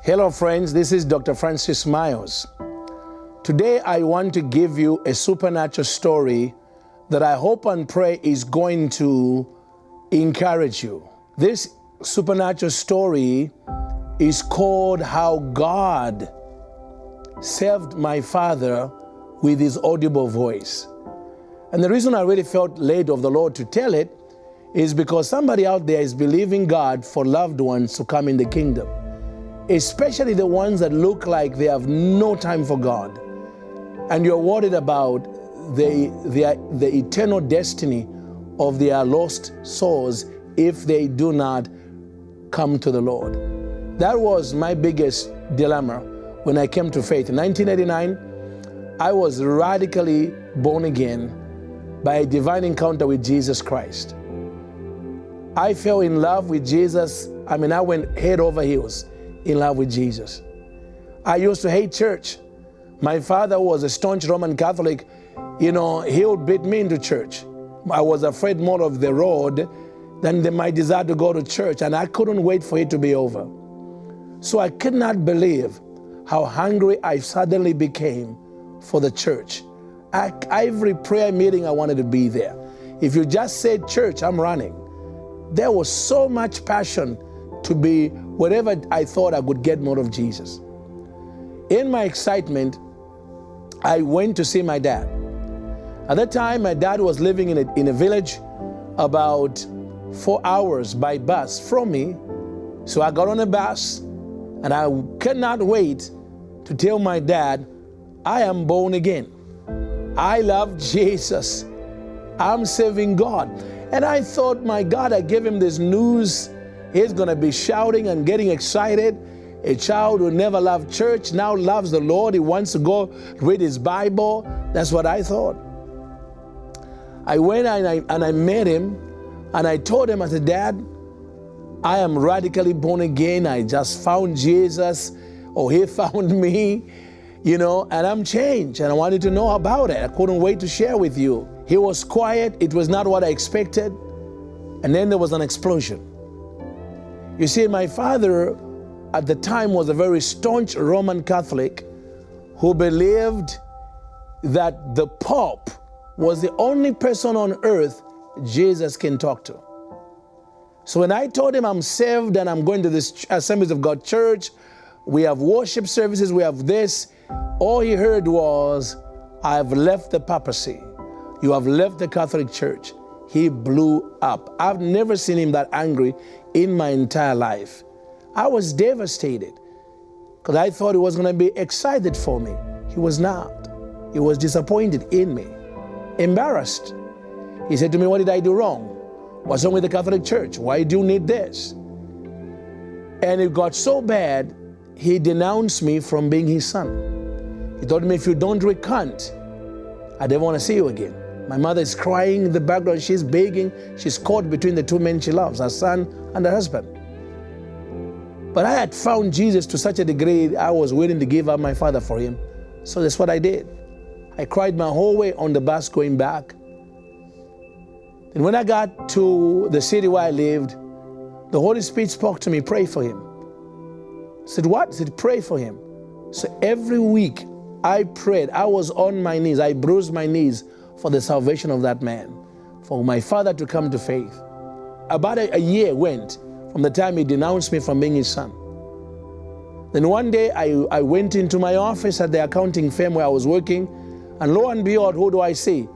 Hello friends, this is Dr. Francis Myers. Today I want to give you a supernatural story that I hope and pray is going to encourage you. This supernatural story is called How God Saved My Father with His Audible Voice. And the reason I really felt led of the Lord to tell it is because somebody out there is believing God for loved ones to come in the kingdom, especially the ones that look like they have no time for God. And you're worried about the eternal destiny of their lost souls if they do not come to the Lord. That was my biggest dilemma when I came to faith. In 1989, I was radically born again by a divine encounter with Jesus Christ. I fell in love with Jesus. I went head over heels in love with Jesus. I used to hate church. My father was a staunch Roman Catholic. He would beat me into church. I was afraid more of the road than my desire to go to church, and I couldn't wait for it to be over. So I could not believe how hungry I suddenly became for the church. At every prayer meeting, I wanted to be there. If you just said church, I'm running. There was so much passion to be whatever I thought I could get more of Jesus. In my excitement, I went to see my dad. At that time, my dad was living in a village about 4 hours by bus from me. So I got on a bus, and I could not wait to tell my dad, I am born again. I love Jesus. I'm serving God. And I thought, my God, I gave him this news. He's going to be shouting and getting excited. A child who never loved church now loves the Lord. He wants to go read his Bible. That's what I thought. I went and I met him, and I told him, I said, Dad, I am radically born again. I just found Jesus, or he found me, and I'm changed, and I wanted to know about it. I couldn't wait to share with you. He was quiet. It was not what I expected. And then there was an explosion. You see, my father at the time was a very staunch Roman Catholic who believed that the Pope was the only person on earth Jesus can talk to. So when I told him I'm saved and I'm going to this Assemblies of God church, we have worship services, we have this, all he heard was, I've left the papacy. You have left the Catholic Church. He blew up. I've never seen him that angry in my entire life. I was devastated because I thought he was going to be excited for me. He was not. He was disappointed in me, embarrassed. He said to me, what did I do wrong? What's wrong with the Catholic Church? Why do you need this? And it got so bad, he denounced me from being his son. He told me, if you don't recant, I never want to see you again. My mother is crying in the background. She's begging. She's caught between the two men she loves, her son and her husband. But I had found Jesus to such a degree, I was willing to give up my father for him. So that's what I did. I cried my whole way on the bus going back. And when I got to the city where I lived, the Holy Spirit spoke to me, pray for him. I said, what? I said, pray for him. So every week I prayed. I was on my knees. I bruised my knees for the salvation of that man, for my father to come to faith. About a year went from the time he denounced me from being his son. Then one day I went into my office at the accounting firm where I was working, and lo and behold, who do I see?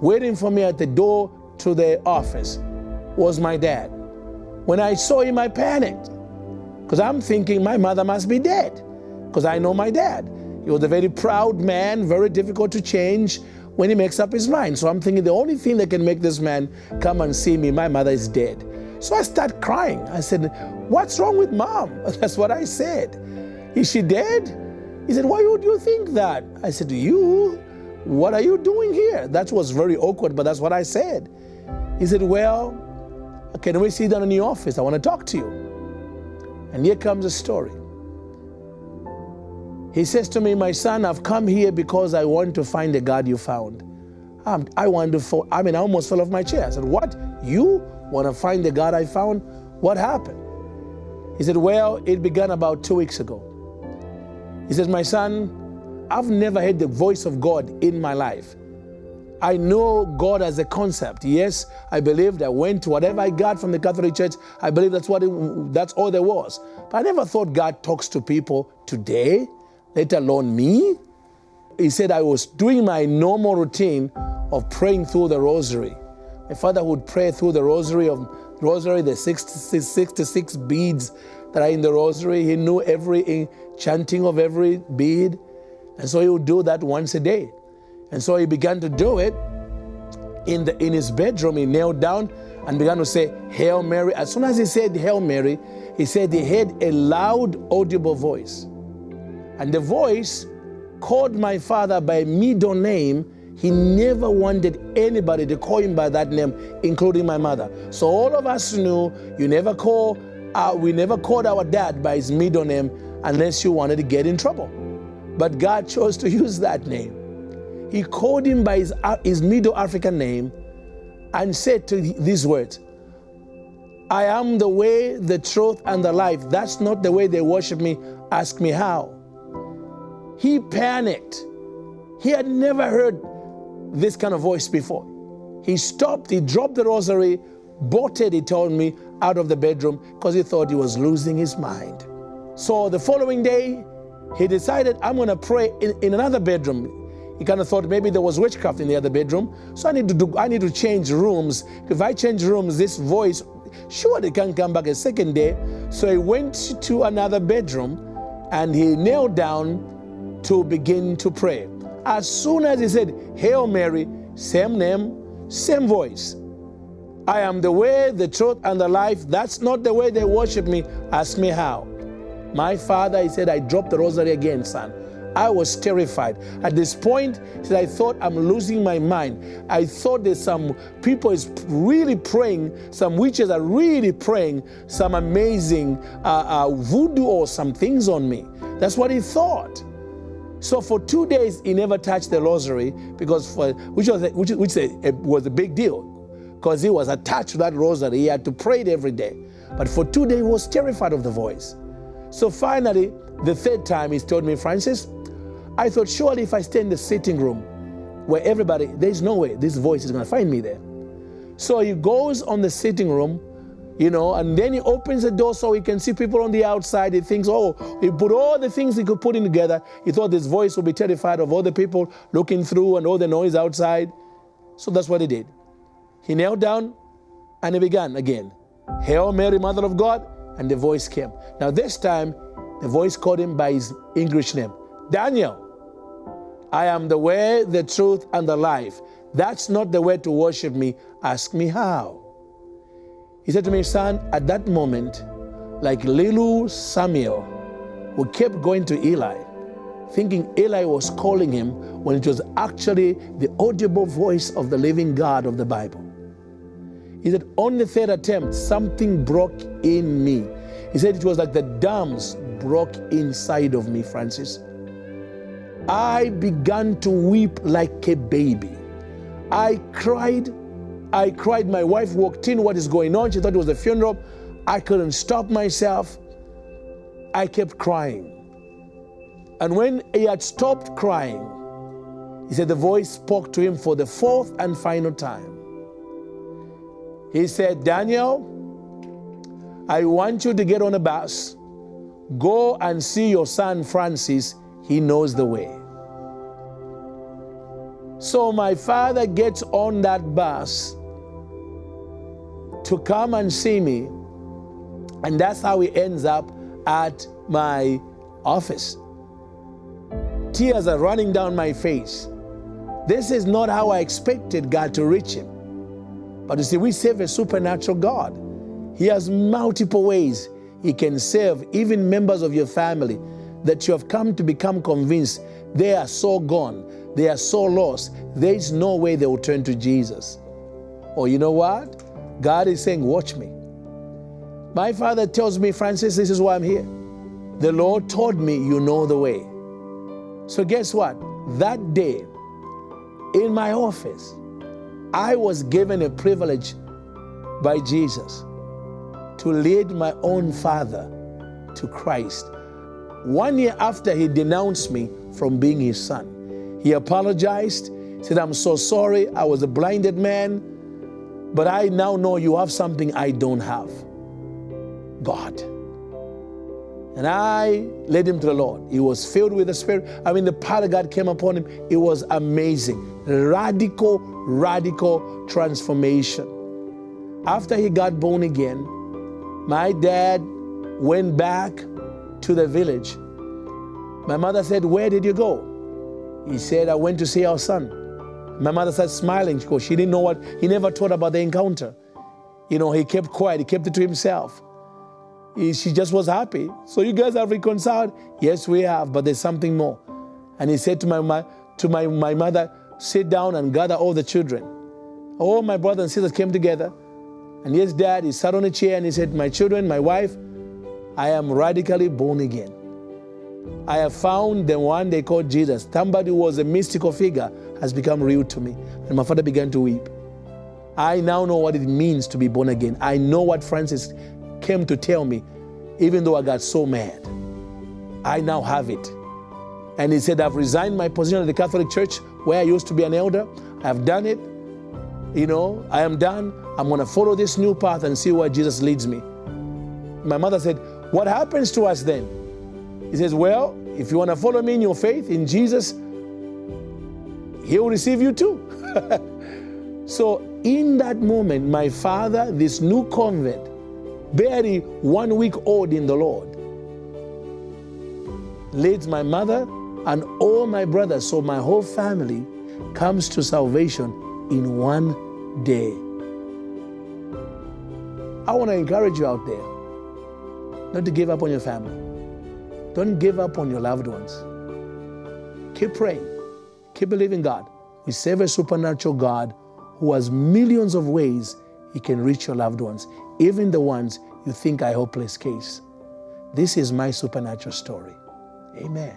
Waiting for me at the door to the office was my dad. When I saw him, I panicked because I'm thinking my mother must be dead, because I know my dad. He was a very proud man, very difficult to change when he makes up his mind. So I'm thinking the only thing that can make this man come and see me, my mother is dead. So I started crying. I said, what's wrong with mom? That's what I said. Is she dead? He said, why would you think that? I said, what are you doing here? That was very awkward, but that's what I said. He said, well, can we sit down in the office? I want to talk to you. And here comes the story. He says to me, my son, I've come here because I want to find the God you found. I almost fell off my chair. I said, what? You want to find the God I found? What happened? He said, well, it began about 2 weeks ago. He said, my son, I've never heard the voice of God in my life. I know God as a concept. Yes, I believed. I went to whatever I got from the Catholic Church. I believe that's all there was. But I never thought God talks to people today, let alone me. He said I was doing my normal routine of praying through the rosary. My father would pray through the rosary, the 66 beads that are in the rosary. He knew every chanting of every bead. And so he would do that once a day. And so he began to do it in his bedroom. He knelt down and began to say, Hail Mary. As soon as he said Hail Mary, he said he heard a loud, audible voice. And the voice called my father by middle name. He never wanted anybody to call him by that name, including my mother. So all of us knew we never called our dad by his middle name unless you wanted to get in trouble. But God chose to use that name. He called him by his Middle African name and said to these words, I am the way, the truth, and the life. That's not the way they worship me. Ask me how. He panicked. He had never heard this kind of voice before. He stopped, he dropped the rosary, bolted, he told me, out of the bedroom because he thought he was losing his mind. So the following day, he decided, I'm going to pray in another bedroom. He kind of thought maybe there was witchcraft in the other bedroom. So I need to change rooms. If I change rooms, this voice, surely can't come back a second day. So he went to another bedroom and he knelt down to begin to pray. As soon as he said, Hail Mary, same name, same voice. I am the way, the truth, and the life. That's not the way they worship me. Ask me how. My father, he said, I dropped the rosary again, son. I was terrified. At this point, he said, I thought I'm losing my mind. I thought there's some people is really praying, some witches are really praying some amazing voodoo or some things on me. That's what he thought. So for 2 days, he never touched the rosary because which was a big deal because he was attached to that rosary. He had to pray it every day. But for 2 days, he was terrified of the voice. So finally, the third time, he told me, Francis, I thought surely if I stay in the sitting room where everybody, there's no way this voice is going to find me there. So he goes on the sitting room, and then he opens the door so he can see people on the outside. He thinks, he put all the things he could put in together. He thought this voice would be terrified of all the people looking through and all the noise outside. So that's what he did. He knelt down and he began again. Hail Mary, Mother of God, and the voice came. Now this time, the voice called him by his English name, Daniel. I am the way, the truth, and the life. That's not the way to worship me. Ask me how. He said to me, son, at that moment, like little Samuel, who kept going to Eli, thinking Eli was calling him when it was actually the audible voice of the living God of the Bible. He said, on the third attempt, something broke in me. He said it was like the dams broke inside of me, Francis. I began to weep like a baby. I cried. My wife walked in, what is going on? She thought it was a funeral. I couldn't stop myself. I kept crying. And when he had stopped crying, he said the voice spoke to him for the fourth and final time. He said, Daniel, I want you to get on a bus. Go and see your son Francis. He knows the way. So my father gets on that bus to come and see me. And that's how he ends up at my office. Tears are running down my face. This is not how I expected God to reach him. But you see, we serve a supernatural God. He has multiple ways he can save even members of your family that you have come to become convinced they are so gone, they are so lost, there is no way they will turn to Jesus. Or you know what? God is saying, watch me. My father tells me, Francis, this is why I'm here. The Lord told me you know the way. So guess what? That day, in my office, I was given a privilege by Jesus to lead my own father to Christ. 1 year after he denounced me from being his son. He apologized, said, I'm so sorry, I was a blinded man, but I now know you have something I don't have, God. And I led him to the Lord. He was filled with the Spirit. I mean, the power of God came upon him. It was amazing. Radical, radical transformation. After he got born again, my dad went back to the village. My mother said, where did you go? He said, I went to see our son. My mother started smiling because she didn't know what, he never told about the encounter. You know, he kept quiet, he kept it to himself. She just was happy. So you guys have reconciled? Yes, we have, but there's something more. And he said to my mother, sit down and gather all the children. All my brothers and sisters came together. And yes, Dad, he sat on a chair and he said, my children, my wife, I am radically born again. I have found the one they called Jesus. Somebody who was a mystical figure has become real to me. And my father began to weep. I now know what it means to be born again. I know what Francis came to tell me, even though I got so mad. I now have it. And he said, I've resigned my position at the Catholic Church where I used to be an elder. I've done it. You know, I am done. I'm going to follow this new path and see where Jesus leads me. My mother said, what happens to us then? He says, well, if you want to follow me in your faith in Jesus, he will receive you too. So in that moment, my father, this new convert, barely 1 week old in the Lord, leads my mother and all my brothers, so my whole family comes to salvation in 1 day. I want to encourage you out there not to give up on your family. Don't give up on your loved ones. Keep praying. Keep believing God. We serve a supernatural God who has millions of ways he can reach your loved ones, even the ones you think are a hopeless case. This is my supernatural story. Amen.